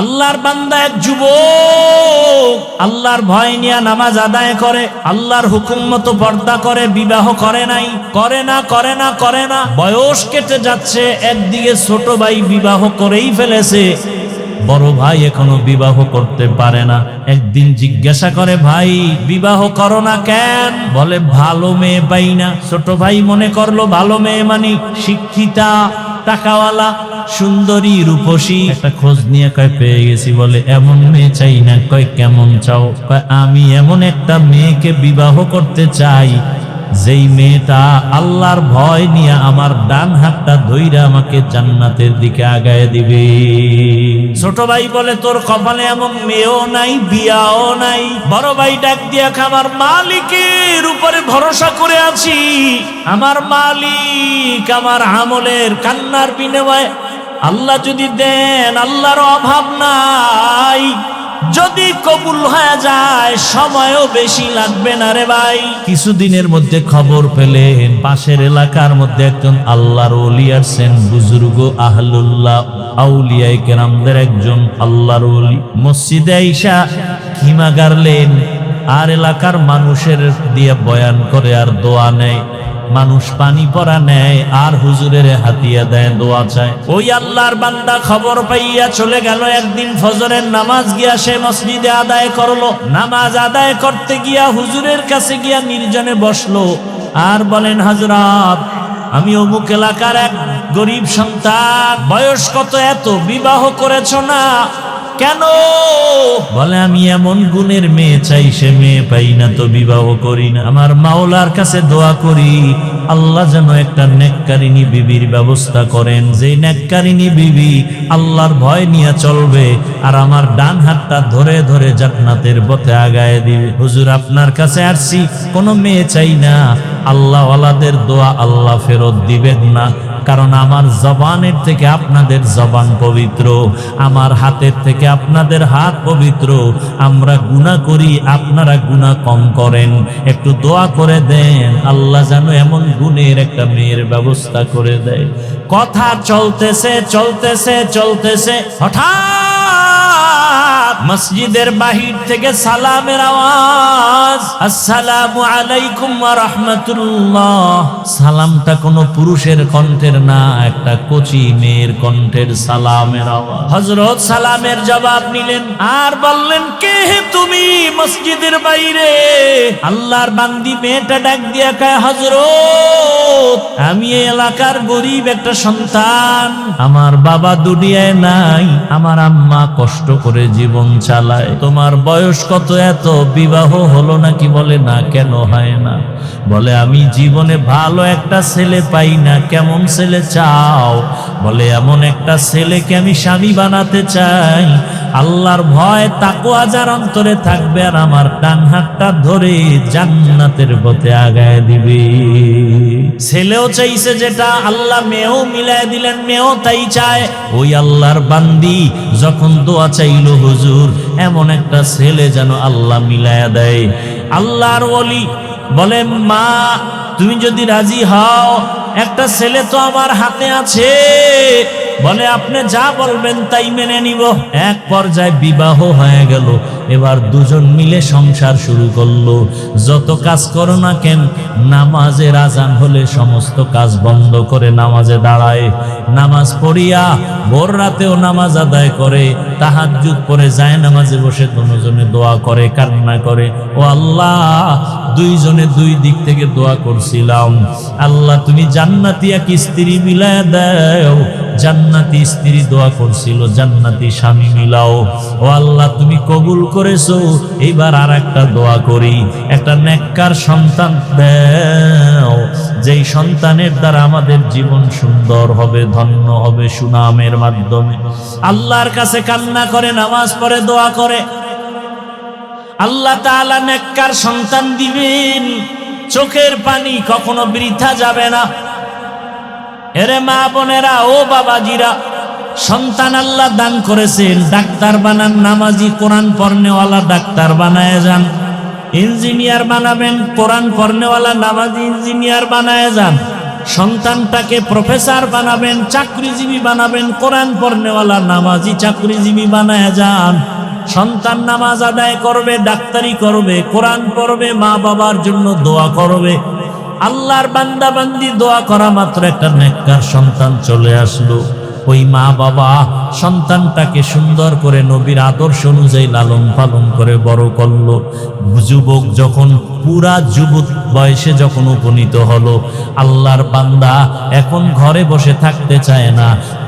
আল্লাহর বান্দা এক যুবক আল্লাহর ভয় নিয়ে নামাজ আদায় করে, আল্লাহর হুকুম মতো পর্দা করে, বিবাহ করে নাই, করে না, বয়স কেটে যাচ্ছে। একদিকে ছোট ভাই বিবাহ করেই ফেলেছে, বড় ভাই এখনো বিবাহ করতে পারে না। একদিন জিজ্ঞাসা করে, ভাই বিবাহ করো না কেন? বলে ভালো মেয়ে পাই না। ছোট ভাই মনে করলো ভালো মেয়ে মানে শিক্ষিতা, টাকাওয়ালা, সুন্দরী, রূপসী। একটা খোঁজ নিয়ে কয় পেয়ে গেছি। বলে এমন মেয়ে চাই না। কয় কেমন চাও? কয় আমি এমন একটা মেয়েকে বিবাহ করতে চাই যেই মেয়েটা আল্লাহর ভয় নিয়ে আমার ডান হাতটা ধইরা আমাকে জান্নাতের দিকে আগায় দিবে। ছোট ভাই বলে তোর কপালে এমন মেয়েও নাই, বিয়াও নাই। বড় ভাই ডাক দিয়া, আমার মালিকের উপরে ভরসা করে আছি, আমার মালিক আমার আমলের কান্নার বিনিময়ে আল্লাহ যদি দেন, আল্লাহর অভাব নাই, যদি কবুল হয়ে যায় সময়ও বেশি লাগবে না রে ভাই। কিছুদিনের মধ্যে খবর পেলেন পাশের এলাকার মধ্যে একজন আল্লাহর ওলি আসছেন, বুজুর্গ আহলুল্লাহ আউলিয়ায়ে কেরামদের একজন আল্লাহর ওলি। মসজিদে আইসা খিমা গাড়লেন আর এলাকার মানুষের দিয়ে বয়ান করে আর দোয়া নেয়। মানুষ পানি পরা নেয় আর হুজুরের হাতিয়া দেয়, দোয়া চায়। ওই আল্লাহর বান্দা খবর পাইয়া চলে গেল। একদিন ফজরের নামাজ গিয়া সে মসজিদে আদায় করলো। নামাজ আদায় করতে গিয়া হুজুরের কাছে গিয়া নির্জনে বসলো আর বলেন, হযরত আমি অমুক এলাকার এক গরিব সন্তান, বয়স কত এত, বিবাহ করেছ না কেন? বলে আমি এমন গুণের মেয়ে চাই, সে মেয়ে পাই না তো বিবাহ করি না। আমার মাওলার কাছে দোয়া করি আল্লাহ যেন একটা নেককারিনী বিবির ব্যবস্থা করেন, যে নেককারিনী বিবি আল্লাহর ভয় নিয়ে চলবে আর আমার ডান হাতটা ধরে ধরে জান্নাতের পথে আগায় দিবে। হুজুর আপনার কাছে আসছি, কোনো মেয়ে চাই না। আল্লাহ ওয়ালাদের দোয়া আল্লাহ ফেরত দিবেন না, কারণ আমার জবানের থেকে আপনাদের জবান পবিত্র, আমার হাতের থেকে আপনাদের হাত পবিত্র। আমরা গুনাহ করি, আপনারা গুনাহ কম করেন। একটু দোয়া করে দেন আল্লাহ যেন এমন গুণের একটা মেয়ের ব্যবস্থা করে দেয়। কথা চলতেছে হঠাৎ মসজিদের বাহির থেকে সালামের আওয়াজ, আসসালামু আলাইকুম ওয়া রাহমাতুল্লাহ। সালামটা কোনো পুরুষের কণ্ঠের না, একটা কচি মেয়ের কণ্ঠের সালামের আওয়াজ। হযরত সালামের জবাব নিলেন আর বললেন, কে হে তুমি মসজিদের বাইরে? আল্লাহর বান্দি মেয়েটা ডাক দিয়া কয়, হযরত আমি এই এলাকার গরিব একটা সন্তান, আমার বাবা দুনিয়ায় নাই, আমার আম্মা কষ্ট করে জীবন চালায়। তোমার বয়স কত এত, বিবাহ হলো নাকি? বলে না। কেন হয় না? বলে আমি জীবনে ভালো একটা ছেলে পাই না। কেমন ছেলে চাও? বলে এমন একটা ছেলেকে আমি স্বামী বানাতে চাই, আল্লাহর ভয় তাকওয়া যার অন্তরে থাকবে আর আমার ডান হাতটা ধরে জান্নাতের পথে আগায় দিবে। ছেলেও চাইছে যেটা, আল্লাহ মেয়েও মিলায় দিলেন, মেয়েও তাই চায়। ওই আল্লাহর বান্দি যখন দোয়া চাইল, হুজুর এমন একটা ছেলে যেন আল্লাহ মিলায়া দেয়। আল্লাহর ওলি বলে, মা তুমি যদি রাজি হও, একটা ছেলে তো আমার হাতে আছে। বলে আপনি যা বলবেন তাই মেনে নিব। এক পর্যায়ে বিবাহ হয়ে গেল। এবার দুজন মিলে সংসার শুরু করলো। যত কাজ করো না কেন, নামাজের আজান হলে সমস্ত কাজ বন্ধ করে নামাজে দাঁড়ায়। নামাজ পড়িয়া ভোর রাতেও নামাজ আদায় করে, তাহাজ্জুদ পড়ে যায় নামাজে বসে দুজনে দোয়া করে, কান্না করে। ও আল্লাহ, দুইজনে দুই দিক থেকে দোয়া করছিলাম, আল্লাহ তুমি জান্নাতি এক স্ত্রী মিলায়া দাও। জান্নাতি স্ত্রী দোয়া করছিল, জান্নাতি স্বামী মিলাও। ও আল্লাহ তুমি কবুল করেছো, এইবার আর একটা দোয়া করি, একটা নেককার সন্তান দাও, যেই সন্তানের দ্বারা আমাদের জীবন সুন্দর হবে, ধন্য হবে সুনামের মাধ্যমে। আল্লাহর কাছে কান্না করে, নামাজ পড়ে, দোয়া করে, আল্লাহ তাআলা নেককার সন্তান দিবেন। চোখের পানি কখনো বৃথা যাবে না। এরে মা বোনেরা, ও বাবাজিরা, সন্তান আল্লাহ দান করেছেন, ডাক্তার বানান, নামাজি কোরআন পড়নেওয়ালা ডাক্তার বানায় যান। ইঞ্জিনিয়ার বানাবেন, কোরআন পড়নেওয়ালা নামাজি ইঞ্জিনিয়ার বানায় যান। সন্তানটাকে প্রফেসর বানাবেন, চাকরিজীবী বানাবেন, কোরআন পড়নেওয়ালা নামাজি চাকরিজীবী বানায় যান। সন্তান নামাজ আদায় করবে, ডাক্তারি করবে, কোরআন পড়বে, মা বাবার জন্য দোয়া করবে। আল্লাহর বান্দা বান্দি দোয়া করা মাত্র একটা নেককার সন্তান চলে আসলো। ওই মা বাবা সন্তানটাকে সুন্দর করে নবীর আদর্শ অনুযায়ী লালন পালন করে বড় করলো। যুবক যখন পুরা যুবক বয়সে যখন উপনীত হলো, আল্লাহর বান্দা এখন ঘরে বসে থাকতে চায় না।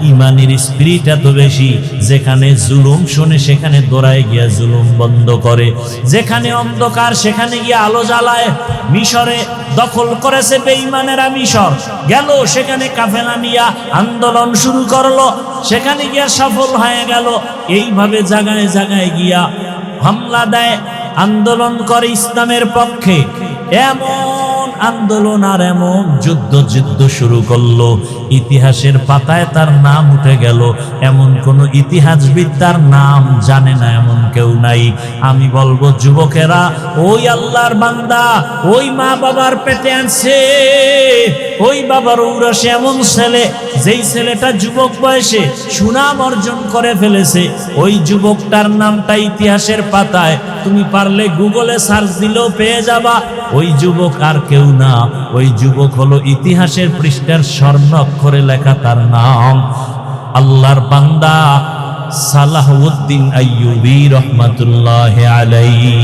ইমানের স্পিরিট এত বেশি, যেখানে জুলুম শোনে সেখানে দৌড়ায় গিয়া জুলুম বন্ধ করে, যেখানে অন্ধকার সেখানে গিয়ে আলো জ্বালায়। মিশরে দখল করেছে বেঈমানেরা, মিশর গেল, সেখানে কাফেলা নিয়া আন্দোলন শুরু করলো, সেখানে গিয়া সফল হয়ে গেল। এইভাবে জায়গায় জায়গায় গিয়া হামলা দেয়, আন্দোলন করে ইসলামের পক্ষে। এমন আন্দোলন আর এমন যুদ্ধ শুরু করলো, ইতিহাসের পাতায় তার নাম উঠে গেল। এমন কোন ইতিহাসবিদ তার নাম জানে না, এমন কেউ নাই। আমি বলবো যুবকেরা, ওই আল্লাহর বান্দা ওই মা বাবার পেটে আনছে, ওই বাবার ঔরসে এমন ছেলে, যেই ছেলেটা যুবক বয়সে সুনাম অর্জন করে ফেলেছে, ওই যুবকটার নামটা ইতিহাসের পাতায় তুমি পারলে গুগলে সার্চ দিলেও পেয়ে যাবা। ওই যুবক আর কেউ না, ওই যুবক হলো ইতিহাসের পৃষ্ঠার স্বর্ণ অক্ষরে লেখা তার নাম আল্লাহর বান্দা সালাহউদ্দিন আইয়ুবী রাহমাতুল্লাহি আলাইহি।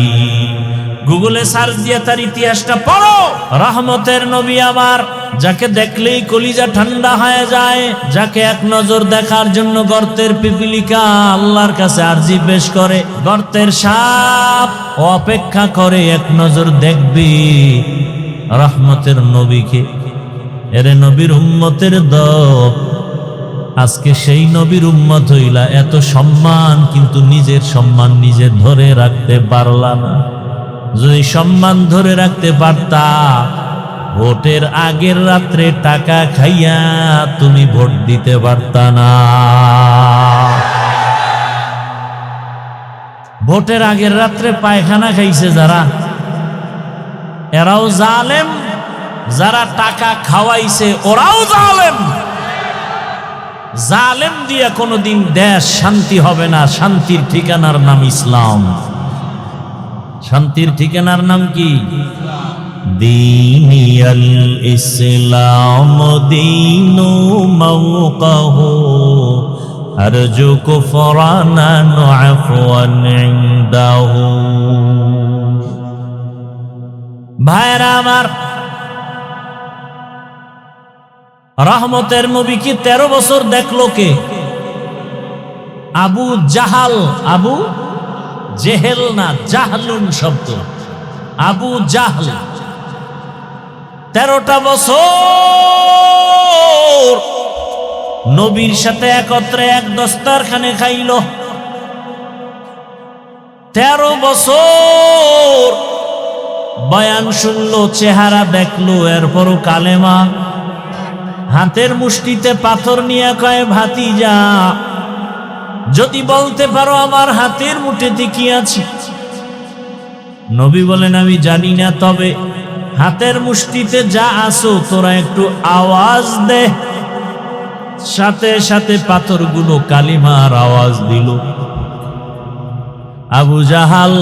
গুগলে সার্চ দিয়ে তার ইতিহাসটা পড়ো। রহমতের নবী আমার, যাকে দেখলেই কলিজা ঠান্ডা হয়ে যায়, যাকে এক নজর দেখার জন্য গর্তের পিপিলিকা আল্লাহর কাছে আরজি পেশ করে, গর্তের সাপ অপেক্ষা করে এক নজর দেখবি রহমতের নবীকে। এরে নবীর উম্মতের দল, আজকে সেই নবীর উম্মত হইলা, এত সম্মান কিন্তু নিজের সম্মান নিজে ধরে রাখতে পারলা না। যদি সম্মান ধরে রাখতে পারতা, ভোটের আগের রাত্রে টাকা খাইয়া তুমি ভোট দিতে পারতা না। ভোটের আগের রাত্রে পায়খানা খাইছে যারা, এরাও জালেম, যারা টাকা খাওয়াইছে ওরাও জালেম। জালেম দিয়ে কোনোদিন দেশ শান্তি হবে না। শান্তির ঠিকানার নাম ইসলাম। শান্তির ঠিকানার নাম কি? দীনিয়াল ইসলাম দীনু মাওকাহু আরজু কুফরানান আফওয়ান ইনদাহু। ভাইরা আমার, রহমতের নবী কি 13 বছর দেখলো কে? আবু জাহাল, আবু জেহেল না, জাহলুন শব্দ, আবু জাহল 13টা বছর নবীর সাথে একত্রে এক দস্তারখানে খাইল। 13 বছর বয়ান শুনলো, চেহারা দেখলো, এরপরও কালেমা। হাতের মুষ্টিতে পাথর নিয়ে কয়, ভাতিজা যদি বলতে পারো আমার হাতের মুঠিতে কি আছে। নবী বলেন, আমি জানি না, তবে হাতের মুষ্টিতে যা আছো তোরা একটু আওয়াজ দে। সাথে সাথে পাথরগুলো কালিমার আওয়াজ দিল। আবু জাহাল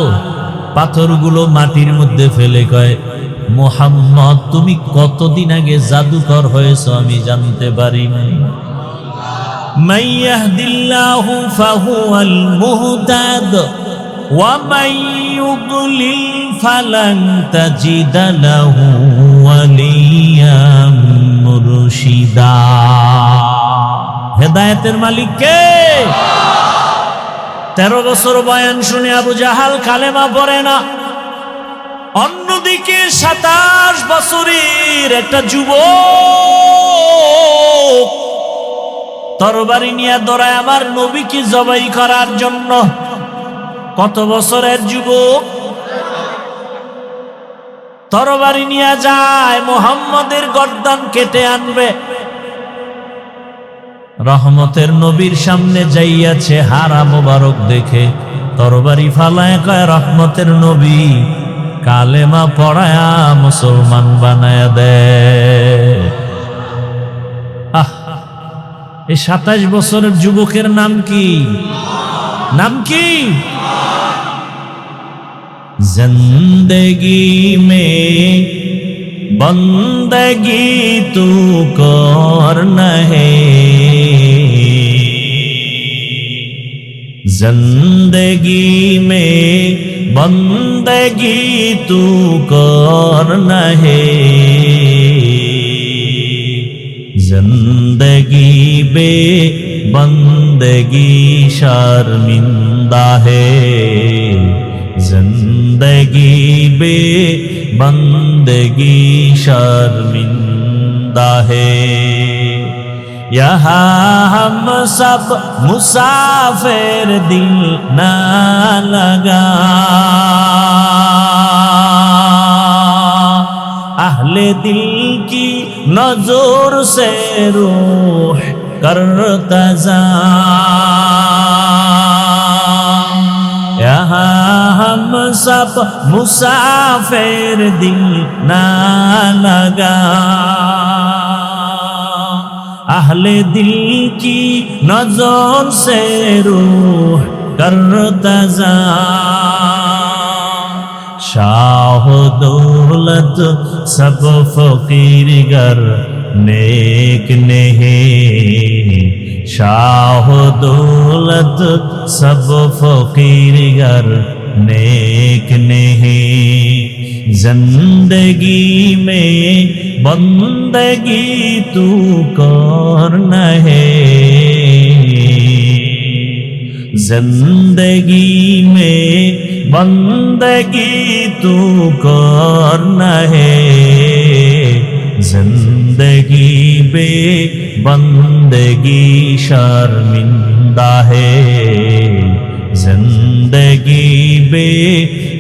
পাথরগুলো মাটির মধ্যে ফেলে কয়, মুহাম্মদ তুমি কতদিন আগে জাদুকর হয়েছো আমি জানতে পারি নাই। মান ইয়াহদিল্লাহু ফাহুয়াল মুহতাদ ওয়া মান ইউদ্লিল ফালান তাজিদা লাহু ওয়ালিয়াম মুরশিদা। হেদায়েতের মালিক কে? 13 বছর বয়ান শুনে আবু জাহাল কালেমা পড়ে না। অন্যদিকে 27 বছরের একটা যুবক তরবারি নিয়ে দৌড়ায় আমার নবীকে জবাই করার জন্য। কত বছরের যুবক? তরবারি নিয়ে যায়, মুহাম্মদের গর্দান কেটে আনবে। রহমতের নবীর সামনে যাইয়াছে, হারা মোবারক দেখে তরবারি ফালায় কয়, রহমতের নবী কালেমা পড়ায়া মুসলমান বানায়া দে। এই 27 বছরের যুবকের নাম কি? নাম কি? জিন্দেগি মে বন্দগি তু করনা হে, जिंदगी में बंदगी तू करना है, जिंदगी बे बंदगी शर्मिंदा है, जिंदगी बे बंदगी शर्मिंदा है। यहाँ हम सब मुसाफिर दिल ना लगा, अहले दिल की नजर से रूह करता जा, यहाँ हम सब मुसाफिर दिल ना लगा, अहले दिल की नजर से रूह करता जा, शाह दौलत सब फकीर गर नेक नहीं, शाह दौलत सब फकीर गर नेक नहीं, जिंदगी में बंदगी तू करना है, जिंदगी में बंदगी तू करना है, जिंदगी बे बंदगी शर्मिंदा है, जिंदगी बे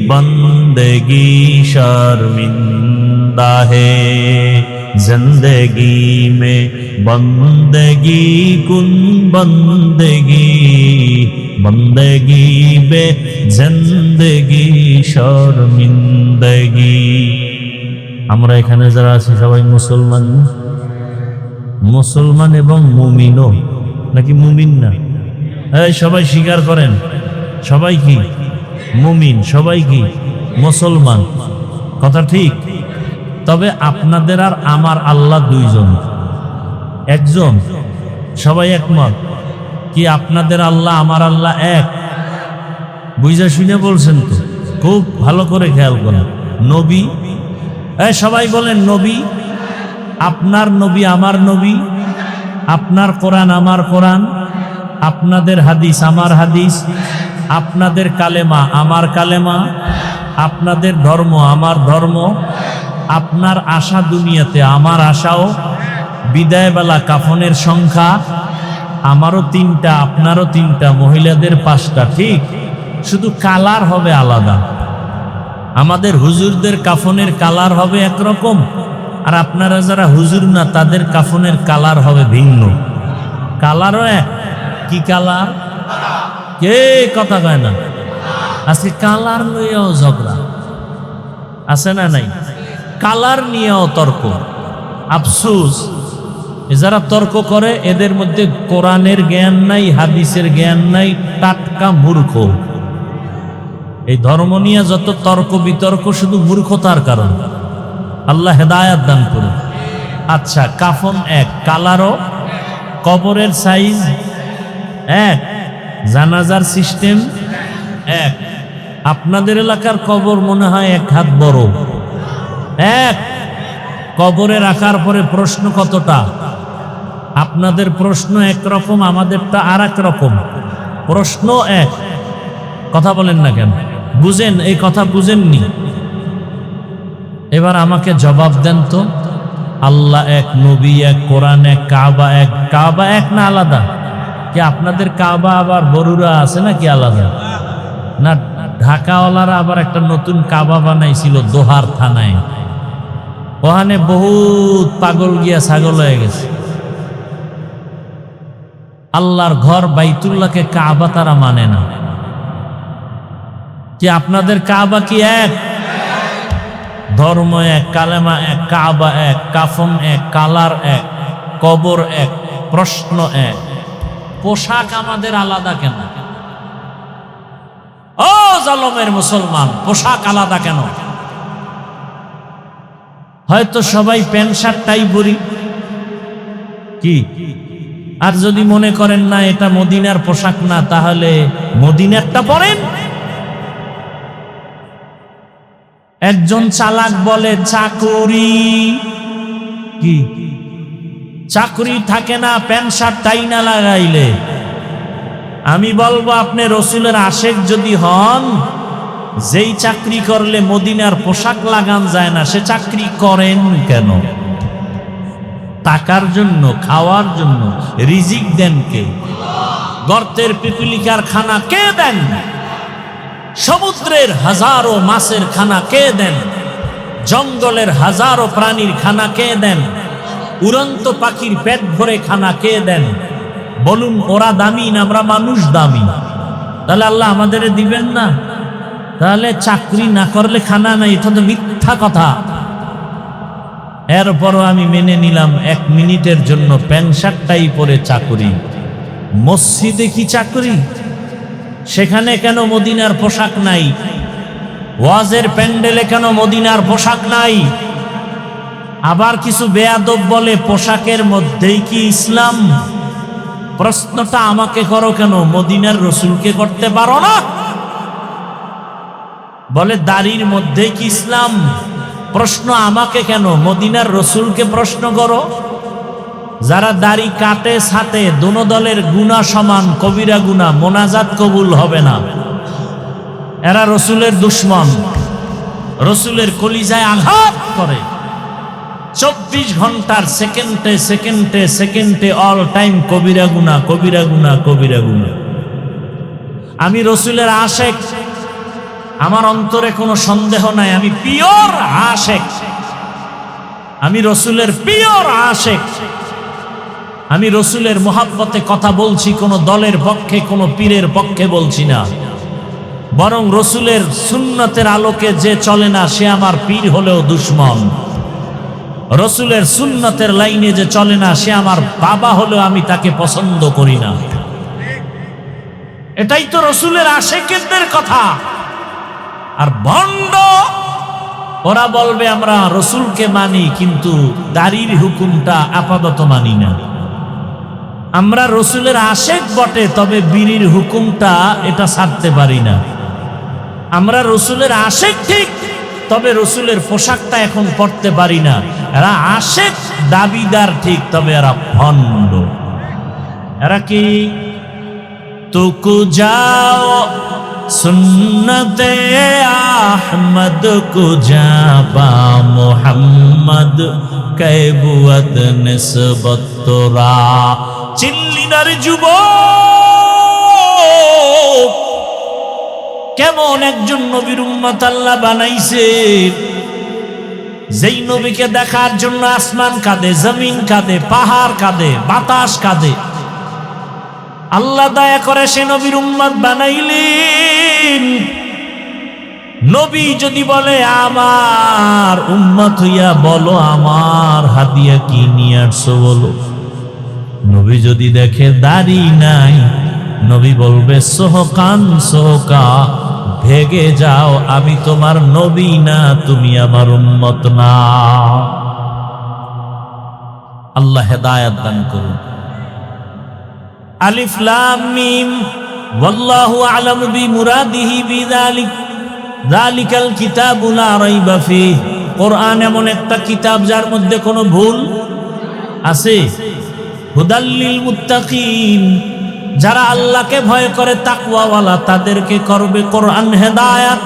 बंदगी शर्मिंदा है, जिंदगी में बंदगी कुन बंदगी, बंदगी बे जिंदगी शर्मिंदगी। আমরা এখানে যারা আছি সবাই মুসলমান, মুসলমান এবং মুমিনও নাকি মুমিন না? এই সবাই স্বীকার করেন, সবাই কি মুমিন, সবাই কি মুসলমান, কথা ঠিক? তবে আপনাদের আর আমার আল্লাহ দুইজন, একজন, সবাই একমত কি আপনাদের আল্লাহ আমার আল্লাহ এক? বুঝা শুনে বলছেন তো? খুব ভালো করে খেয়াল করেন। নবী, সবাই বলেন নবী, আপনার নবী আমার নবী, আপনার কোরআন আমার কোরআন, আপনাদের হাদিস আমার হাদিস, আপনাদের কালেমা আমার কালেমা, আপনাদের ধর্ম আমার ধর্ম, আপনার আশা দুনিয়াতে আমার আশাও, বিদায়বেলা কাফনের সংখ্যা আমারও 3টা আপনারও 3টা, মহিলাদের 5টা, ঠিক? শুধু কালার হবে আলাদা। আমাদের হুজুরদের কাফনের কালার হবে একরকম, আর আপনারা যারা হুজুর না তাদের কাফনের কালার হবে ভিন্ন। কালারও এক, কি কালার? কে কথা কয় না? আজকে কালার নিয়েও ঝগড়া আছে না নাই? কালার নিয়েও তর্ক। আফসোস, যারা তর্ক করে এদের মধ্যে কোরআনের জ্ঞান নাই, হাদিসের জ্ঞান নাই, টাটকা মূর্খ। এই ধর্ম নিয়ে যত তর্ক বিতর্ক শুধু মূর্খতার কারণ। আল্লাহ হেদায়াত দান করুন। আচ্ছা, কাফন এক, কালারও, কবরের সাইজ এক, জানাজার সিস্টেম এক। আপনাদের এলাকার কবর মনে হয় 1 হাত বড়, এক। কবরে রাখার পরে প্রশ্ন কতটা? আপনাদের প্রশ্ন একরকম, আমাদেরটা আর এক রকম। প্রশ্ন এক, কথা বলেন না কেন? বুঝেন, এই কথা বুঝেননি? এবার আমাকে জবাব দেন তো, আল্লাহ এক, নবী এক, কোরআন এক, কাবা এক। কাবা এক না আলাদা? কি আপনাদের কাবা আবার বড়ুরা আছে নাকি আলাদা? না, ঢাকাওয়ালারা আবার একটা নতুন কাবা বানাইছিল দোহার থানায়, ওখানে বহুত পাগল গিয়া ছাগল হয়ে গেছে। আল্লাহর ঘর বাইতুল্লাহকে কাবা তারা মানে না। কি আপনাদের কাবা কি এক? ধর্ম এক, কালেমা এক, কাবা এক, কাফন এক, কালার এক, কবর এক, প্রশ্ন এক, পোশাক আমাদের আলাদা কেন? ও জালেমের মুসলমান, পোশাক আলাদা কেন? হয়তো সবাই প্যান্ট শার্ট টাই পরি, কি? আর যদি মনে করেন না এটা মদিনার পোশাক না, তাহলে মদিনারটা পরেন। একজন চালাক বলে চাকুরি, কি চাকুরি থাকে না প্যান্ট শার্ট টাই না লাগাইলে। আমি বলবো আপনি রসুলের আশেক যদি হন, যেই চাকরি করলে মদিনার পোশাক লাগান যায় না, সে চাকরি করেন কেন? টাকার জন্য, খাওয়ার জন্য। রিজিক দেন কে? গর্তের পিপিলিকার খানা কে দেন? সমুদ্রের হাজারো মাছের খানা কে দেন? জঙ্গলের হাজারো প্রাণীর খানা কে দেন? উড়ন্ত পাখির পেট ভরে খানা কে দেন? বলুন, ওরা দামি না আমরা মানুষ দামি? তাহলে আল্লাহ আমাদের দিবেন না? তাহলে চাকরি না করলে খানা নাই, এটা তো মিথ্যা কথা। এরপরও আমি মেনে নিলাম 1 মিনিটের জন্য প্যান্ট শার্টটাই পরে চাকরি। মসজিদে কি চাকরি? সেখানে কেন মদিনার পোশাক নাই? ওয়াজের প্যান্ডেলে কেন মদিনার পোশাক নাই? আবার কিছু বেয়াদব বলে পোশাকের মধ্যেই কি ইসলাম? প্রশ্নটা আমাকে করো কেন, মদিনার রসুলকে করতে পারো না? বলে দাড়ির মধ্যেই কি ইসলাম? প্রশ্ন আমাকে কেন, মদিনার রসুলকে প্রশ্ন করো। যারা দাড়ি কাটে ছাটে, দোনো দলের গুনাহ সমান, কবিরা গুনাহ, মোনাজাত কবুল হবে না। এরা রসুলের দুশ্মন, রসুলের কলিজায় আঘাত করে। 24 ঘন্টার সেকেন্ডে সেকেন্ডে সেকেন্ডে অল টাইম কবিরা গুনাহ, কবিরা গুনাহ, কবিরা গুনাহ। আমি রসুলের আশেক, আমার অন্তরে কোনো সন্দেহ নাই, আমি পিওর আশেক, আমি রসুলের পিওর আশেক। আমি রসুলের মোহাব্বতে কথা বলছি, কোনো দলের পক্ষে, কোনো পীরের পক্ষে বলছি না। বরং রসুলের সুন্নতের আলোকে যে চলে না, সে আমার পীর হলেও দুশ্মন। রসুলের সুন্নতের লাইনে যে চলে না, সে আমার বাবা হলেও আমি তাকে পছন্দ করি না। এটাই তো রসুলের আশেকেরদের কথা। আর ভণ্ড ওরা বলবে আমরা রসুলকে মানি, কিন্তু দাড়ির হুকুমটা আপাতত মানি না। আমরা রসুলের আশেক বটে, তবে বিড়ির হুকুমটা এটা ছাড়তে পারি না। আমরা রসুলের আশেক ঠিক, তবে রসুলের পোশাকটা এখন পরতে পারি না। এরা আশেক দাবিদার ঠিক, তবে এরা ভণ্ড। এরা কি? তুকু যাও সুন্নতে আহমদ কুজা বা মোহাম্মদ কৈবুয়ত নিসবত তোরা। চিল্লিনার যুবক, কেমন একজন নবীর উম্মত আল্লাহ বানাইছে, যেই নবীকে দেখার জন্য আসমান কাঁদে, জমিন কাঁদে, পাহাড় কাঁদে, বাতাস কাঁদে। আল্লাহ দয়া করে সে নবীর উম্মত বানাইলেন। নবী যদি বলে আমার উম্মত হইয়া, বলো আমার হাদিয়া কি নিয়ে আসছো বলো। নবী যদি দেখে দাড়ি নাই, নবী বলবে সোহকান সোহকা, ভেগে যাও, আমি তোমার নবী না, তুমি আমার উম্মত না। আল্লাহ হেদায়েত দান করুন। আলিফ লাম মিম, ওয়াল্লাহু আ'লামু বিমুরাদিহি বিযালিক, যালিকাল কিতাবু লা রাইবা ফীহ। কোরআন এমন একটা কিতাব যার মধ্যে কোনো ভুল আছে। হুদাল লিল মুত্তাকিন, যারা আল্লাহকে ভয় করে, তাকওয়াওয়ালা, তাদেরকে করবে কোরআন হেদায়েত।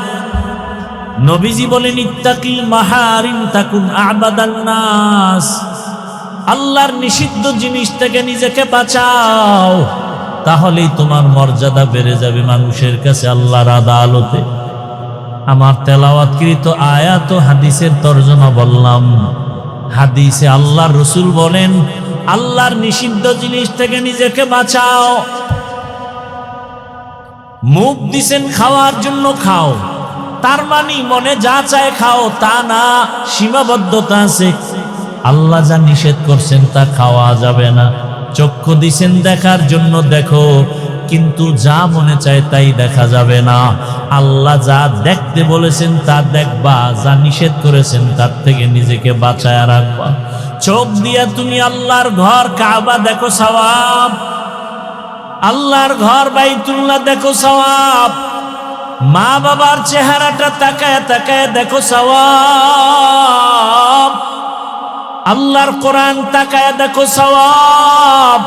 নবীজি বলেন ইত্তাকিল মাহারিম তাকুন আ'বাদান নাস। আল্লাহর নিষিদ্ধ জিনিস থেকে নিজেকে বাঁচাও, তাহলেই তোমার মর্যাদা বেড়ে যাবে মানুষের কাছে, আল্লাহর আদালতে। আমার তেলাওয়াতকৃত আয়াত ও হাদিসের তর্জমা বললাম। হাদিসে আল্লাহর রাসূল বলেন আল্লাহর নিষিদ্ধ জিনিস থেকে নিজেকে বাঁচাও। মুখ দিছেন খাওয়ার জন্য, খাও, তার মানে মনে যা চায় খাও তা না, সীমাবদ্ধতা আছে। আল্লাহ যা নিষেধ করছেন তা খাওয়া যাবে না। চক্ষু দিছেন দেখার জন্য দেখো, কিন্তু যা মনে চায় তাই দেখা যাবে না। আল্লাহ যা দেখতে বলেছেন তা দেখবা, যা নিষেধ করেছেন তার থেকে নিজেকে বাঁচায় রাখবা। চোখ দিয়া তুমি আল্লাহর ঘর কাবা দেখো সওয়াব, আল্লাহর ঘর বাইতুল্লাহ দেখো সওয়াব, মা বাবার চেহারাটা তাকায় তাকায় দেখো সওয়াব, আল্লাহর কোরআন তাকায় দেখো সওয়াব,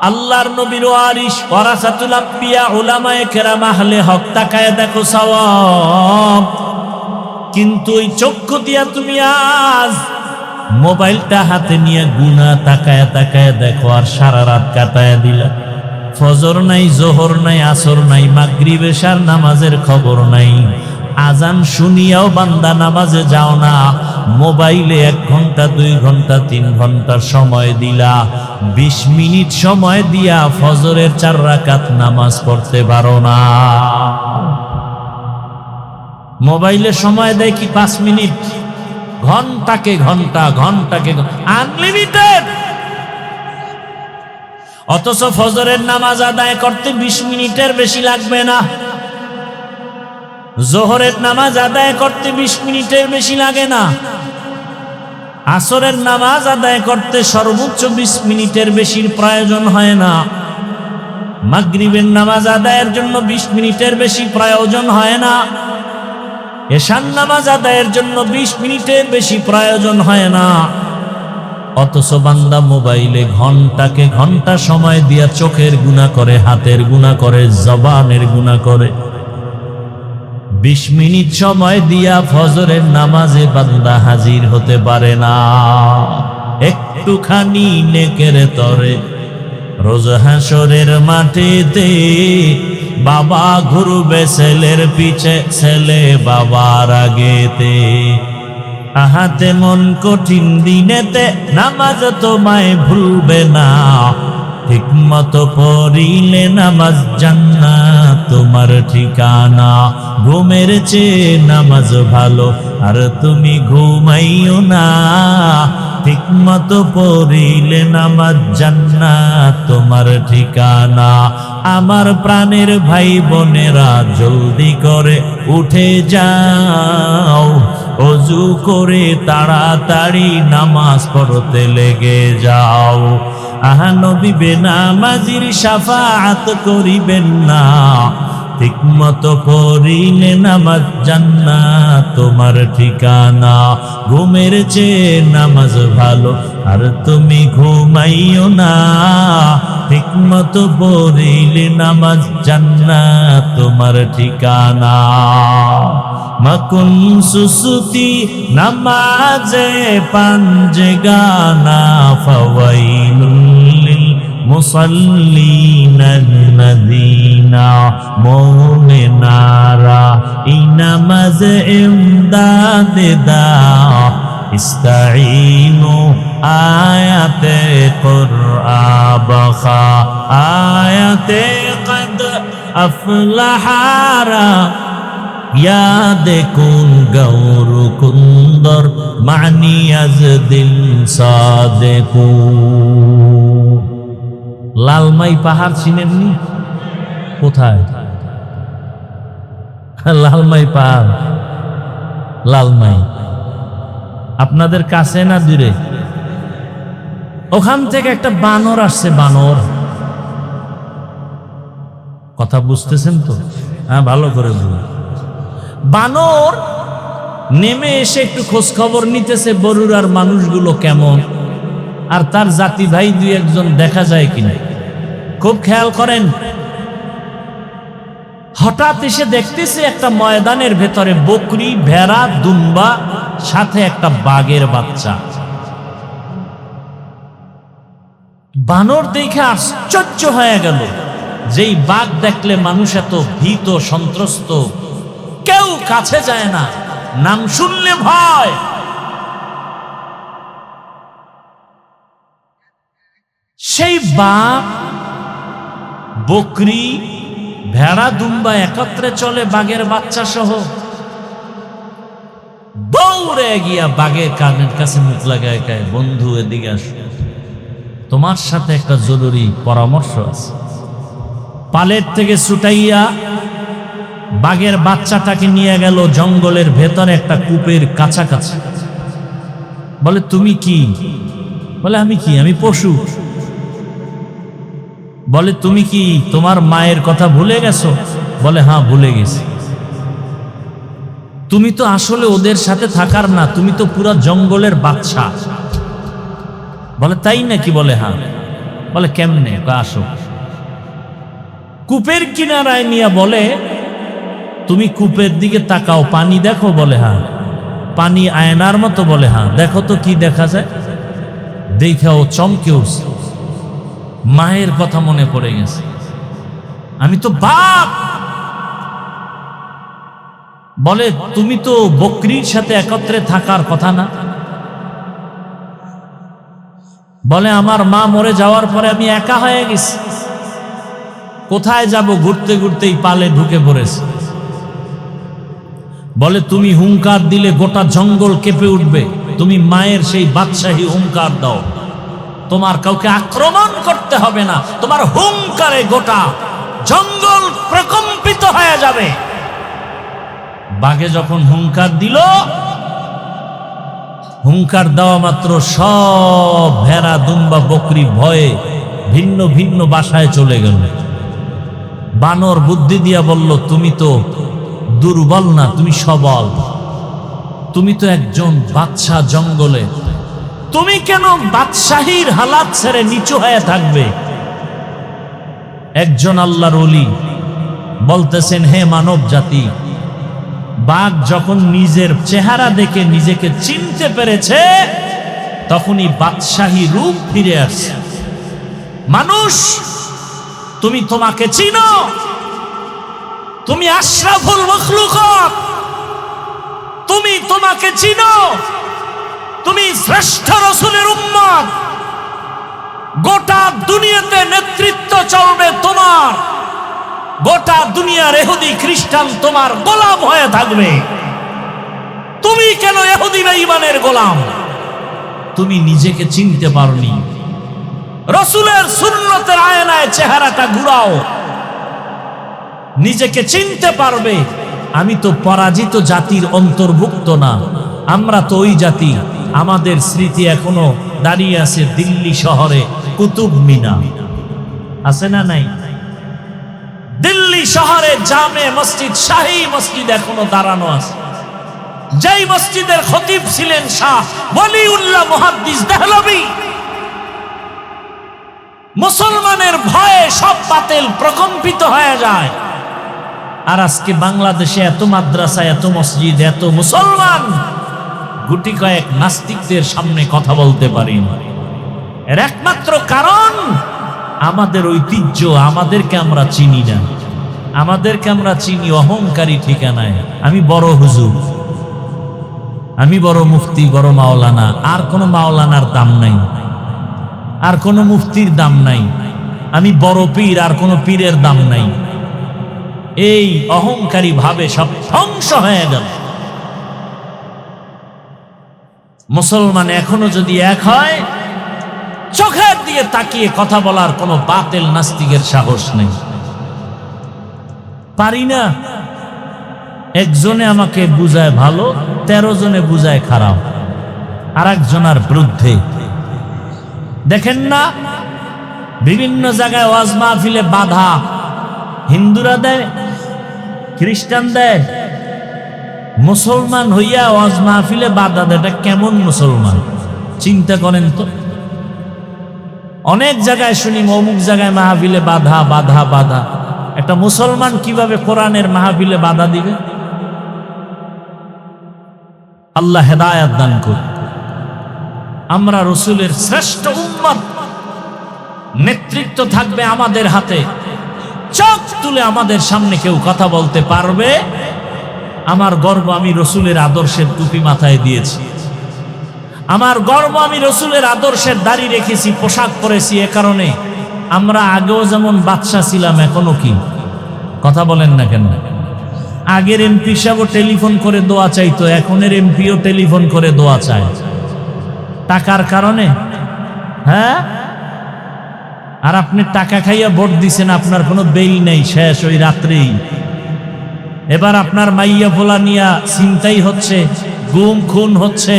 আল্লাহর নবীর ওয়ারিস ওয়ারাসাতুল আম্বিয়া উলামায়ে কেরাম আহলে হক তাকায় দেখো সওয়াব। কিন্তু ওই চক্ষু দিয়া তুমি আজ মোবাইলটা হাতে নিয়ে গুনাহ তাকায় তাকায় দেখো, আর সারা রাত কাটায় দিলা। ফজর নাই, জোহর নাই, আসর নাই, মাগরিব এশার নামাজের খবর নাই। আজান শুনিয়াও বান্দা নামাজে যাও না, মোবাইলে 1 ঘন্টা 2 ঘন্টা 3 ঘন্টা সময় দিলা। 20 মিনিট সময় দিয়া ফজরের 4 রাকাত নামাজ পড়তে পারো না। মোবাইলে সময় দেয় কি 5 মিনিট, ঘন্টাকে ঘন্টা, ঘন্টাকে আনলিমিটেড। অথচ ফজরের নামাজ আদায় করতে 20 মিনিটের বেশি লাগবে না, জোহরের নামাজ আদায় করতে 20 মিনিটের বেশি লাগে না, আসরের নামাজ আদায় করতে সর্বোচ্চ 20 মিনিটের বেশির প্রয়োজন হয় না, মাগরিবের নামাজ আদায়ের জন্য 20 মিনিটের বেশি প্রয়োজন হয় না, এশার নামাজ আদায়ের জন্য 20 মিনিটের বেশি প্রয়োজন হয় না। অথচ বান্দা মোবাইলে ঘন্টাকে ঘন্টা সময় দিয়া চোখের গুনাহ করে, হাতের গুনাহ করে, জবানের গুনাহ করে। 20 মিনিট সময় দিয়া ফজরের নামাজে বান্দা হাজির হতে পারে না। একটুখানি নেকের তরে রোজ হাসরের মাঠেতে বাবা ঘুরবে ছেলের পিছে, ছেলে বাবার আগেতে। আহাতে মন কঠিন দিনেতে নামাজ তোমায় ভুলবে না, ঠিক মতো পড়িলে নামাজ জান্নাত তোমার ঠিকানা। ঘুমের চেয়ে নামাজ ভালো, আর তুমি ঘুমাইও না, ঠিক মতো পড়িলে নামাজ জান্নাত তোমার ঠিকানা। আমার প্রাণের ভাই বোনেরা জলদি করে উঠে যাও, ওযু করে তাড়াতাড়ি নামাজ পড়তে লেগে যাও। আহা নবী বেনামাজির শাফাআত করিবেন না, ঠিক মতো পড়িলে নামাজ জান্নাত তোমার ঠিকানা। ঘুমের চেয়ে নামাজ ভালো, আর তুমি ঘুমাইও না, ঠিক মতো পড়িলে নামাজ জান্নাত তোমার ঠিকানা। মাকুন সুসুতি নামাজে পাঞ্জে গানা, ফাওয়াইলুল মুসাল্লিন আল্লাযীনা মুমিনারা ইনামাজ ইমদাদ দাও। ইস্তাঈনু আয়াতে কুরআন বখা, আয়াতে কদ আফলাহারা, ইয়াদে কুন গৌর কুন্দর মানি আজ দিল সাদেকু। লালমাই পাহাড় চিনেননি? কোথায় লালমাই পাহাড়? লালমাই আপনাদের কাছে না দূরে? ওখান থেকে একটা বানর আসছে। বানর, কথা বুঝতেছেন তো? হ্যাঁ, ভালো করে বুঝুন। বানর নেমে এসে একটু খোঁজ খবর নিতেছে বরুড়ার মানুষগুলো কেমন, আর তার জাতি ভাই 2-1 দেখা যায় কিনা খুব খেয়াল করেন। হঠাৎ এসে দেখতেছে একটা ময়দানের ভেতরে বকরি, ভেড়া, দুম্বা, সাথে একটা বাঘের বাচ্চা। বানর দেখে আশ্চর্য হয়ে গেল, যেই বাঘ দেখলে মানুষ এত ভীত সন্ত্রস্ত, কেউ কাছে যায় না, নাম শুনলে ভয়। সেই বাঘ, বকরি, ভেড়া, দুম্বা একত্রে চলে বাঘের বাচ্চা সহ। দৌড়ে গিয়া বাঘের কানের কাছে মুখ লাগায়, বন্ধু এদিকে আসো। তোমার সাথে একটা জরুরি পরামর্শ আছে। পালের থেকে ছুটাইয়া বাঘের বাচ্চাটাকে নিয়ে গেল জঙ্গলের ভেতরে একটা কূপের কাছাকাছি। বলে তুমি কি? বলে আমি কি? আমি পশু। বলে তুমি কি তোমার মায়ের কথা ভুলে গেছো? বলে হ্যাঁ, ভুলে গেছি। তুমি তো আসলে ওদের সাথে থাকার না, তুমি তো পুরা জঙ্গলের বাচ্চা। বলে তাই নাকি? বলে হ্যাঁ। বলে কেমনে? আসো। কূপের কিনারায় নিয়ে বলে তুমি কূপের দিকে তাকাও, পানি দেখো? বলে হ্যাঁ। পানি আয়নার মতো? বলে হ্যাঁ। দেখো তো কি দেখা যায়? দেখা ও চমকে উঠছে, মায়ের কথা মনে পড়ে গেছে। আমি তো বাপ। বলে তুমি তো বকরির সাথে একত্রে থাকার কথা না? বলে আমার মা মরে যাওয়ার পরে আমি একা হয়ে গেছি, কোথায় যাব? ঘুরতে ঘুরতেই পালে ঢুকে পড়েছে। বলে তুমি হুঙ্কার দিলে গোটা জঙ্গল কেঁপে উঠবে, তুমি মায়ের সেই বাদশাহী হুঙ্কার দাও, তোমার কাউকে আক্রমণ করতে হবে না, তোমার হুঙ্কারে গোটা জঙ্গল প্রকম্পিত হয়ে যাবে। বাঘে যখন হুঙ্কার দিল, হুঙ্কার দেওয়া মাত্র সব ভেড়া, দুম্বা, বকরি ভয়ে ভিন্ন ভিন্ন বাসায় চলে গেল। বানর বুদ্ধি দিয়া বলল তুমি তো দুর্বল না, তুমি সবল, তুমি তো একজন বাদশা জঙ্গলে, তুমি কেন বাদশাহীর হালাত ছেড়ে নিচু হয়ে থাকবে? একজন আল্লাহর ওলি বলতেছেন, হে মানব জাতি, বাঘ যখন নিজের চেহারা দেখে নিজেকে চিনতে পেরেছে, তখনই বাদশাহী রূপ ফিরে আসছে। মানুষ, তুমি তোমাকে চিনো, তুমি আশরাফুল মখলুকাত, তুমি তোমাকে চিনো, তুমি শ্রেষ্ঠ রাসূলের উম্মত, গোটা দুনিয়াতে নেতৃত্ব চলবে তোমার, গোটা দুনিয়ার ইহুদি খ্রিস্টান তোমার গোলাম হয়ে থাকবে। তুমি কেন ইহুদি বেঈমানের গোলাম? তুমি নিজেকে চিনতে পারোনি। রাসূলের সুন্নতের আয়নায় চেহারাটা ঘুরাও, নিজেকে চিনতে পারবে। আমি তো পরাজিত জাতির অন্তর্ভুক্ত না, আমরা তো ওই জাতি। আমাদের স্মৃতি এখনো দাঁড়িয়ে আছে দিল্লি শহরে কুতুব মিনার, আছে না নাই? দিল্লি শহরে জামে মসজিদ, শাহী মসজিদ এখনো দাঁড়ানো আছে, যেই মসজিদের খতিব ছিলেন শাহ ওয়ালিউল্লাহ মুহাদ্দিস দেহলভী। মুসলমানের ভয়ে সব বাতিল প্রকম্পিত হয়ে যায়। আর আজকে বাংলাদেশে এত মাদ্রাসা, এত মসজিদ, এত মুসলমান, গুটি কয়েক নাস্তিকদের সামনে কথা বলতে পারি না। এর একমাত্র কারণ আমাদের ঐতিহ্য, আমাদেরকে আমরা চিনি না, আমাদেরকে আমরা চিনি অহংকারী ঠিকানায়। আমি বড় হুজুর, আমি বড় মুফতি, বড় মাওলানা, আর কোনো মাওলানার দাম নাই, আর কোনো মুফতির দাম নাই। আমি বড় পীর, আর কোনো পীরের দাম নাই। এই অহংকারী ভাবে সব ধ্বংস হয়ে গেল। মুসলমান এখনো যদি এক হয়, চোখের দিয়ে তাকিয়ে কথা বলার কোনো বাতিল নাস্তিকের সাহস নেই। পারি না। একজনে আমাকে বুঝায় ভালো, 13 জনে বুঝায় খারাপ, আর একজনের বিরুদ্ধে। দেখেন না, বিভিন্ন জায়গায় ওয়াজ মাহফিলে বাধা হিন্দুরা দেয়, খ্রিস্টান দেয়, মুসলমান হইয়া ওয়াজ মাহফিলে বাধা দেয়। এটা কেমন মুসলমান? চিন্তা করেন তো। অনেক জায়গায় শুনি অমুক জায়গায় মাহফিলে বাধা বাধা বাধা। একটা মুসলমান কিভাবে কোরআনের মাহফিলে বাধা দিবে? আল্লাহ হেদায়েত দান করুন। আমরা রাসূলের শ্রেষ্ঠ উম্মত, নেতৃত্ব থাকবে আমাদের হাতে। চোখ তুলে আমাদের সামনে কেউ কথা বলতে পারবে? আমার গর্ব, আমি রাসূলের আদর্শের টুপি মাথায় দিয়েছি। আমার গর্ব, আমি রাসূলের আদর্শের দাড়ি রেখেছি, পোশাক পরেছি। এ কারণে আমরা আগেও যেমন বাদশা ছিলাম, এখনো কি? কথা বলেন না কেন? আগের এমপি সাহেবও টেলিফোন করে দোয়া চাইতো, এখনের এমপিও টেলিফোন করে দোয়া চায়। টাকার কারণে? হ্যাঁ, আর আপনি টাকা খাইয়া ভোট দিছেন, আপনার কোনো বেল নেই, শেষ ওই রাত্রেই। এবার আপনার মাইয়া ফোলা নিয়া চিন্তাই হচ্ছে, গুম খুন হচ্ছে।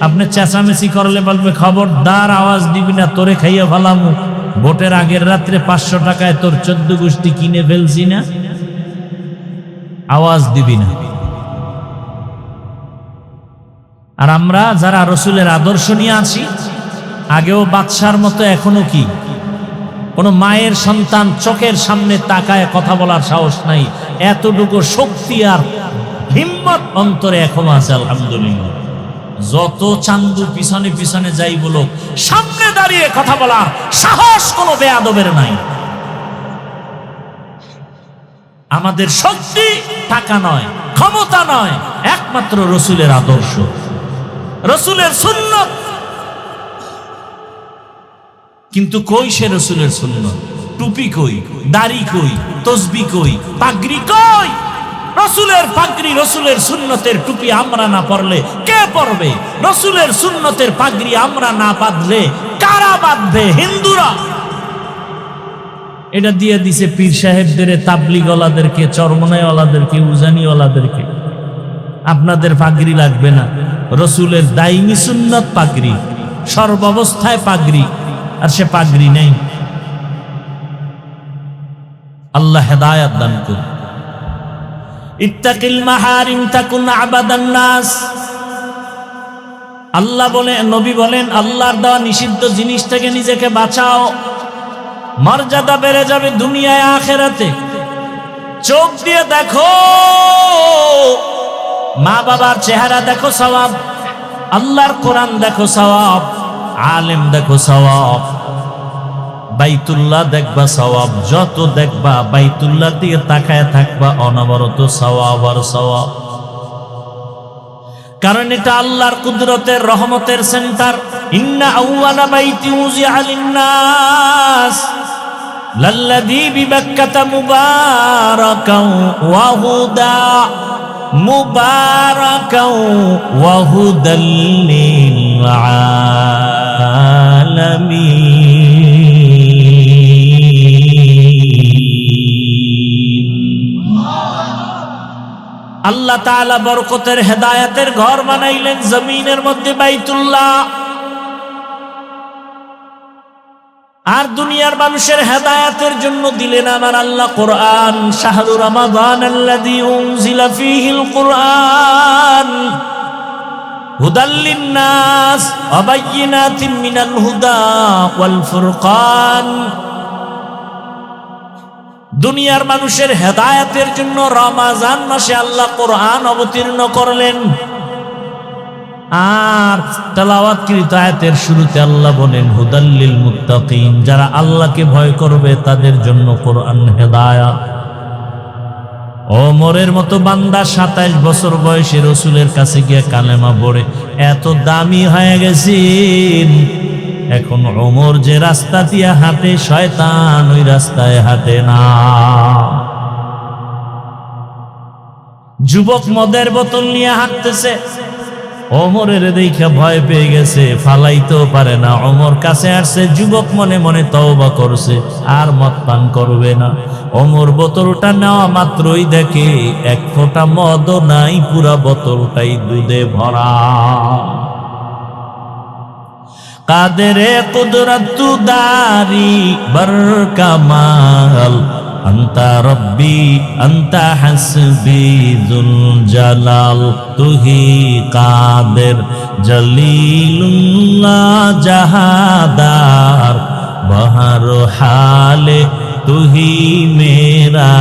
আপনি চেঁচামেচি করলে বলবে খবরদার আওয়াজ দিবি না, তোরে খাইয়া ফেলামু। ভোটের আগের রাত্রে 500 টাকায় তোর 14 গোষ্ঠী কিনে ফেলছি না, আওয়াজ দিবি না। আর আমরা যারা রসুলের আদর্শ নিয়ে আছি, আগেও বাদশার মতো এখনো কি কোন মায়ের সন্তান চোখের সামনে তাকায় কথা বলার সাহস নাই, এতটুকু শক্তি আর হিম্মত অন্তরে এখনো আছে আলহামদুলিল্লাহ। যত চান্দু পিছনে পিছনে যাই বলো, সামনে দাঁড়িয়ে কথা বলার সাহস কোনো বেয়াদবের নাই। আমাদের শক্তি টাকা নয়, ক্ষমতা নয়, একমাত্র রসুলের আদর্শ, রসুলের সুন্নত। কিন্তু কই সে রসুলের সুন্নত? টুপি কই, দাড়ি কই, তসবি কই, পাগড়ি কই? রসুলের পাগড়ি, রসুলের সুন্নতের টুপি আমরা না পরলে কে পরবে? রসুলের সুন্নতের পাগড়ি আমরা না বাঁধলে কারা বাঁধবে? হিন্দুরা। এটা দিয়ে দিছে পীর সাহেবদের, তাবলিগওয়ালাদেরকে, চরমনাইওয়ালাদেরকে, উজানিওয়ালাদেরকে। আপনাদের পাগড়ি লাগবে না, রসুলের দাইমি সুন্নত পাগড়ি, সর্বাবস্থায় পাগড়ি, আর সে পাগড়ি নেই। আল্লাহ হেদায়াত দান করুন। ইত্তাকিল মাহারিম তাকুন আবাদান নাস। আল্লাহ বলে, নবী বলেন, আল্লাহর দেওয়া নিষিদ্ধ জিনিস থেকে নিজেকে বাঁচাও, মর্যাদা বেড়ে যাবে দুনিয়ায় আখিরাতে। চোখ দিয়ে দেখো, মা বাবার চেহারা দেখো সওয়াব, আল্লাহর কোরআন দেখো সওয়াব, আলেম দেখো সওয়াব, বাইতুল্লাহ দেখবা সওয়াব। যত দেখবা বাইতুল্লাহ দিয়ে তাকায় থাকবা, অনবরত সওয়াব আর সওয়াব। কারণ এটা আল্লাহর কুদরতের রহমতের সেন্টার। ইন্না আউয়ালা বাইতি উযিআ লিন-নাস লাল্লাযী বিবাক্কাতা মুবারাকাও ওয়া হুদা, মুবারাকাও ওয়া হুদাল লিল আলামিন। আল্লাহ তাআলা বরকতের হেদায়েতের ঘর বানাইলেন জমিনের মধ্যে, বাইতুল্লাহ। আর দুনিয়ার মানুষের হেদায়েতের জন্য দিলেন আমার আল্লাহ কোরআন। শাহরু রমাদান আল্লাযী উনজিলা ফীহিল কুরআন হুদাল লিন-নাস ওয়া বায়্যিনাতিন মিনাল হুদা ওয়াল ফুরকান। দুনিয়ার মানুষের হেদায়েতের জন্য রমজান মাসে আল্লাহ কোরআন অবতীর্ণ করলেন। আর তেলাওয়াতকৃত আয়াতের শুরুতে আল্লাহ বলেন হুদাল লিল মুত্তাকিন, যারা আল্লাহকে ভয় করবে তাদের জন্য কোরআন হেদায়াত। ওমরের মতো বান্দা 27 বছর বয়সে রসুলের কাছে গিয়ে কালেমা পড়ে এত দামি হয়ে গেছেন, এখন ওমর যে রাস্তা দিয়ে হাঁটে, শয়তান ওই রাস্তায় হাঁটে না। যুবক মদের বোতল নিয়ে হাঁটতেছে, ওমরের দেখে ভয় পেয়ে গেছে, ফালাইতেও পারে না। ওমর কাছে আসছে, যুবক মনে মনে তওবা করছে, আর মদ পান করবে না। ওমর বোতলটা নেওয়া মাত্রই দেখে এক ফোঁটা মদও নাই, পুরা বোতলটাই দুধে ভরা। কাদেরে কুদরতু দারি বরকামাল, আন্তা রব্বি আন্তা হাসবি যুল জালাল, তুহি কাদের জলিলুল্লাহ জাহাদার, বহর হালে তুহি মেরা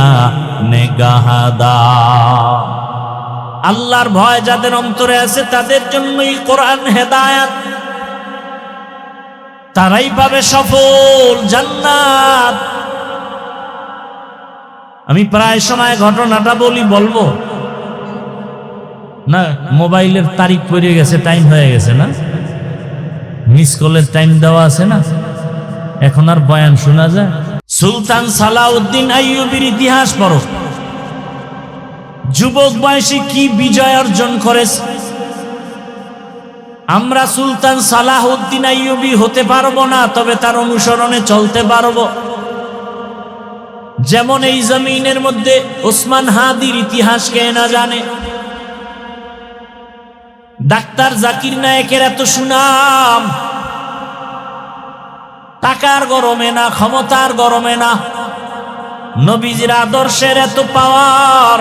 নেগাহদার। আল্লাহর ভয় যাদের অন্তরে আছে তাদের জন্যই কোরআন হেদায়াত, তারাই পাবে সফল জান্নাত। আমি প্রায় সময় ঘটনাটা বলবো না, মোবাইলের তারিখ পড়ে গেছে, টাইম হয়ে গেছে না, মিস কলের টাইম দেওয়া আছে না, এখন আর বয়ান শোনা যায়? সুলতান সালাউদ্দিন আইয়ুবীর ইতিহাস পড়ো। যুবক বয়সে কি বিজয় অর্জন করেছে, আমরা সুলতান সালাহউদ্দিন আইয়ুবী হতে পারবো না, তবে তার অনুসরণে চলতে পারবো। যেমন এই জমিনের মধ্যে ওসমান হাদির ইতিহাস কে না জানে, ডাক্তার জাকির নায়েকের এত সুনাম, টাকার গরমে না, ক্ষমতার গরমে না, নবীজির আদর্শের এত পাওয়ার।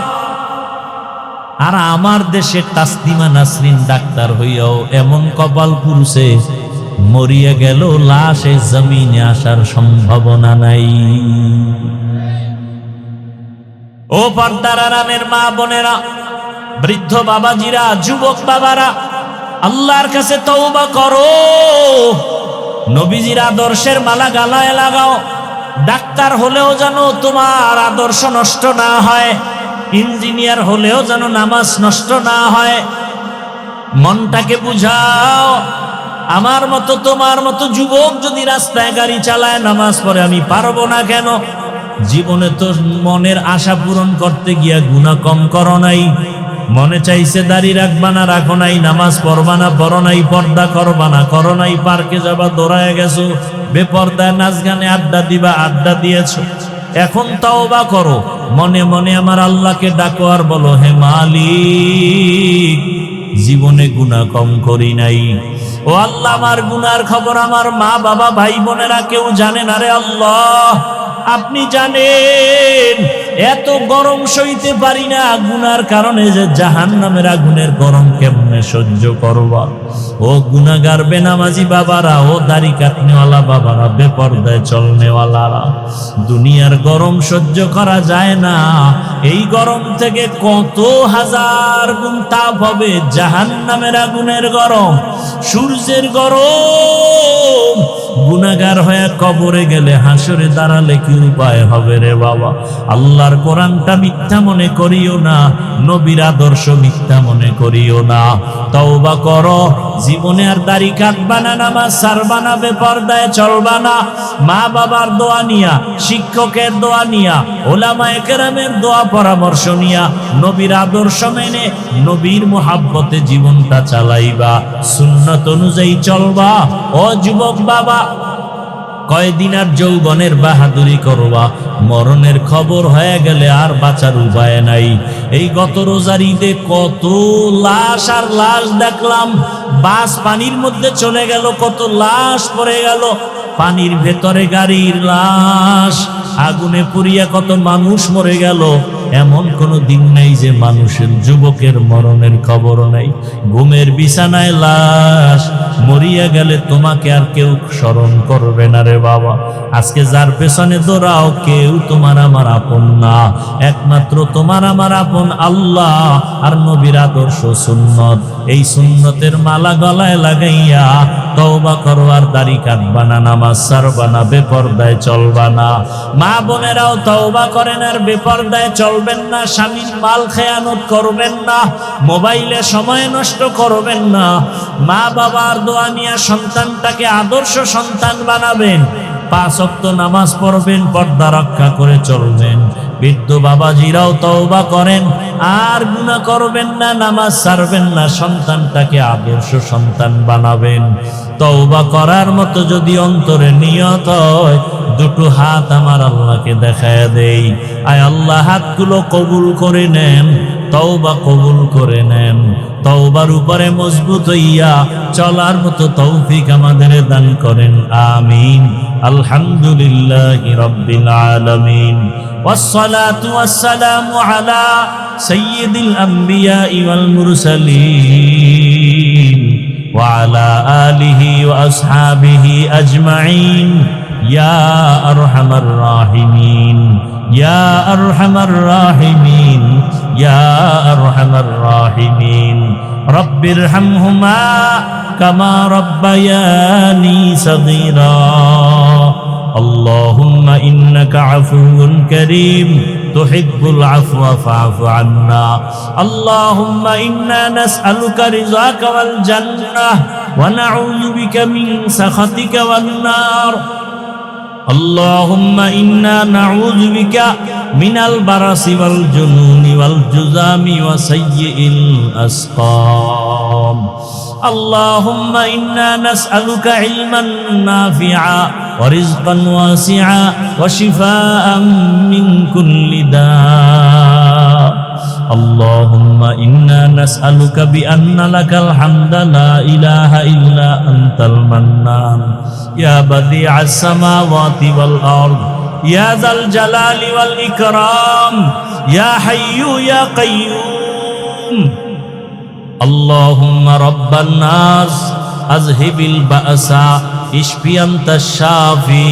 আর আমার দেশে তাসলিমা নাসরিন ডাক্তার হইয়াও এমন কপাল পুরুষে মরিয়া গেল, লাশে জমিনে আসার সম্ভাবনা নাই। ও পর্দার আড়ালের মা বোনেরা, বৃদ্ধ বাবাজিরা, যুবক বাবারা, আল্লাহর কাছে তওবা করো, নবীজির আদর্শের মালা গালায় লাগাও। ডাক্তার হলেও যেন তোমার আদর্শ নষ্ট না হয়, ইঞ্জিনিয়ার হলেও যেন নামাজ নষ্ট না হয়। মনটাকে বুঝাও, আমার মতো তোমার মতো যুবক যদি রাস্তায় গাড়ি চালায় নামাজ পড়ে, আমি পারবো না কেন? জীবনে তো মনের আশা পূরণ করতে গিয়া গুনাহ কম করো নাই, মনে চাইছে দাড়ি রাখবা না, রাখো নাই, নামাজ পড়বা না, পড়ো নাই, পর্দা করবা না, করো নাই, পার্কে যাবা, দৌড়ায় গেছো, বেপর্দায় নাচ গানে আড্ডা দিবা, আড্ডা দিয়েছো। এখন তওবা করো, মনে মনে আমার আল্লাহকে ডাকো আর বলো, হে মালিক, জীবনে গুনাহ কম করি নাই। ও আল্লাহ, আমার গুনার খবর আমার মা বাবা ভাই বোনেরা কেউ জানে না রে আল্লাহ, আপনি জানেন। এত গরম সইতে পারি না গুনার কারণে, যে জাহান্নামের আগুনের গরম কেমনে সহ্য করবা। ও গুনাহগার বেনামাজি বাবারা, ও দাড়ি কাটনেওয়ালা বাবারা, বেপরদায় চলনেওয়ালারা, দুনিয়ার গরম সহ্য করা যায় না। এই গরম থেকে কত হাজার গুণ তাপ হবে জাহান্নামের আগুনের গরম, সূর্যের গরম। গুনাহগার হয়ে কবরে গেলে, হাসরে দাঁড়ালে কি উপায় হবে রে বাবা? আল্লাহর কোরআনটা মিথ্যা মনে করিও না, নবীর আদর্শ মিথ্যা মনে করিও না। তওবা করো, জীবনে আর দাড়ি কাটবা না, নামাজ ছাড়বা না, বেপরদায় চলবা না। মা বাবার দোয়া নিয়া, শিক্ষকের দোয়া নিয়া, ওলামায়ে কেরামের দোয়া পরামর্শ নিয়া, নবীর আদর্শ মেনে, নবীর মুহাব্বতে জীবনটা চালাইবা, সুন্নাত অনুযায়ী চলবা। ও যুবক বাবা, কয়দিন আর যৌবনের বাহাদুরি করবা, মরণের খবর হয়ে গেলে আর বাঁচার উপায় নাই। এই গত রোজার ঈদে কত লাশ আর লাশ দেখলাম, বাস পানির মধ্যে চলে গেল, কত লাশ পড়ে গেল, পানির ভেতরে গাড়ির লাশ, আগুনে পুড়িয়া কত মানুষ মরে গেল। এমন কোনো দিন নেই যে মানুষের, যুবকের মরণের খবর নাই। ঘুমের বিছানায় লাশ, মরিয়া গেলে তোমাকে আর কেউ স্মরণ করবে না রে বাবা। আজকে যার পেছনে দৌড়াও, কেউ তোমার আমার আপন না, একমাত্র তোমার আমার আপন আল্লাহ আর নবীর আদর্শ সুন্নত। এই সুন্নতের মালা গলায় লাগাইয়া তওবা করো, আর দাড়ি কাটবা না, নামাজ ছাড়বা না, বেপরদায় চলবা না। মা বোনেরাও তওবা করেন আর বেপরদায় চলবেন না, স্বামীর মাল খেয়ানত করবেন না, মোবাইলে সময় নষ্ট করবেন না। মা বাবার দোয়া নিয়ে সন্তানটাকে আদর্শ সন্তান বানাবেন, 5 ওয়াক্ত নামাজ পড়বেন, পর্দা রক্ষা করে চলবেন। বৃদ্ধ বাবাজিরাও তওবা করেন আর গুনাহ করবেন না, নামাজ ছাড়বেন না, সন্তানটাকে আদর্শ সন্তান বানাবেন। তওবা করার মতো যদি অন্তরে নিয়ত হয়, দুটো হাত আমার আল্লাহকে দেখায় দেই, আয় আল্লাহ হাতগুলো কবুল করে নেন, তওবা কবুল করে নেন। তওবার উপরে মজবুত হইয়া চলার মতো তৌফিক আমাদের দান করেন, আমিন। আলহামদুলিল্লাহি রাব্বিল আলামিন, ওয়াসসালাতু ওয়াসসালামু আলা সাইয়্যিদিল আমবিয়া ওয়াল মুরসালিন ওয়া আলা আলিহি ওয়া আসহাবিহি আজমাইন, ইয়া আরহামার রাহিমিন, ইয়া আরহামার রাহিমিন, ইয়া আরহামার রাহিমিন। রব্বিরহামহুমা কামা রব্বায়ানি সগীরা। আল্লাহুম্মা ইন্নাকা আফুউন কারীম তুহিব্বুল আফওয়া ফা'ফু আন্না। আল্লাহুম্মা ইন্না নাসআলুকা রিযাকা ওয়াল জান্নাহ ওয়া নাউযু বিকা মিন সাখাতিকা ওয়ান নার। আল্লাহুম্মা ইন্না নাউযু বিকা মিনাল বারাসি ওয়াল জুনুনি ওয়াল জুযামি ওয়া সাইয়্যিল আসকাম। আল্লাহুম্মা ইন্না নাসআলুকা ইলমান নাফিআ ওয়া রিজকান ওয়াসিআ ওয়া শিফাআন মিন কুল্লি দা। اللهم إنا نسألك بأن لك الحمد لا إله إلا أنت المنان يا بديع السماوات والأرض يا ذا الجلال والإكرام يا حي يا قيوم. اللهم رب الناس أذهب البأس اشفي أنت الشافي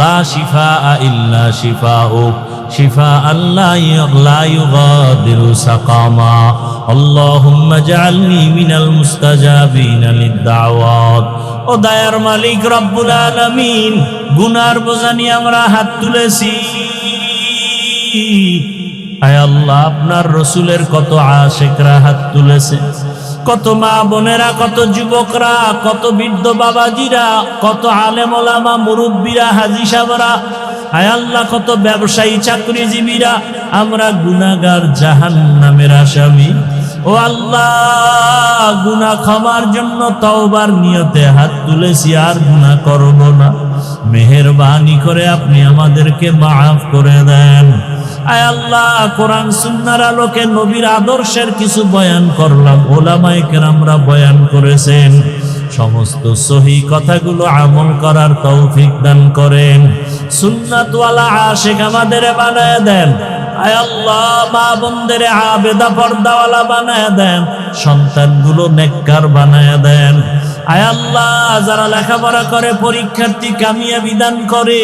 لا شفاء إلا شفاؤك شفاء لا يغادر سقما. اللهم اجعلني من المستجابين للدعوات. ও দয়ার মালিক রব্বুল আলামিন, গুনার বোঝা নিয়ে আমরা হাত তুলেছি। আয় আল্লাহ, আপনার রসুলের কত আশিকরা হাত তুলেছে, কত মা বোনেরা, কত যুবকরা, কত বৃদ্ধ বাবাজিরা, কত আলেম ওলামা মুরব্বীরা, হাজী সাহেবরা, আয় আল্লাহ কত ব্যবসায়ী চাকরিজীবীরা। আমরা গুনাহগার, জাহান্নামের আসামি। ও আল্লাহ, গুনাহ ক্ষমার জন্য তওবার নিয়তে হাত তুলেছি, আর গুনাহ করব না। মেহেরবানি করে আপনি আমাদেরকে মাফ করে দেন। আয় আল্লাহ, কোরআন সুন্নাহর আলোকে নবীর আদর্শের কিছু বয়ান করলাম, ওলামায়ে কেরামরা বয়ান করেছেন। সমস্ত সহি কথাগুলো আমল করার তৌফিক দান করেন। সুন্নাতওয়ালা আশিক আমাদের বানায় দেন। আয় আল্লাহ, মা বোনদের আবেদা পর্দাওয়ালা বানায় দেন। সন্তানগুলো নেককার বানায় দেন। আয় আল্লাহ, যারা লেখাপড়া করে পরীক্ষার্থী কামিয়াবি দান করে।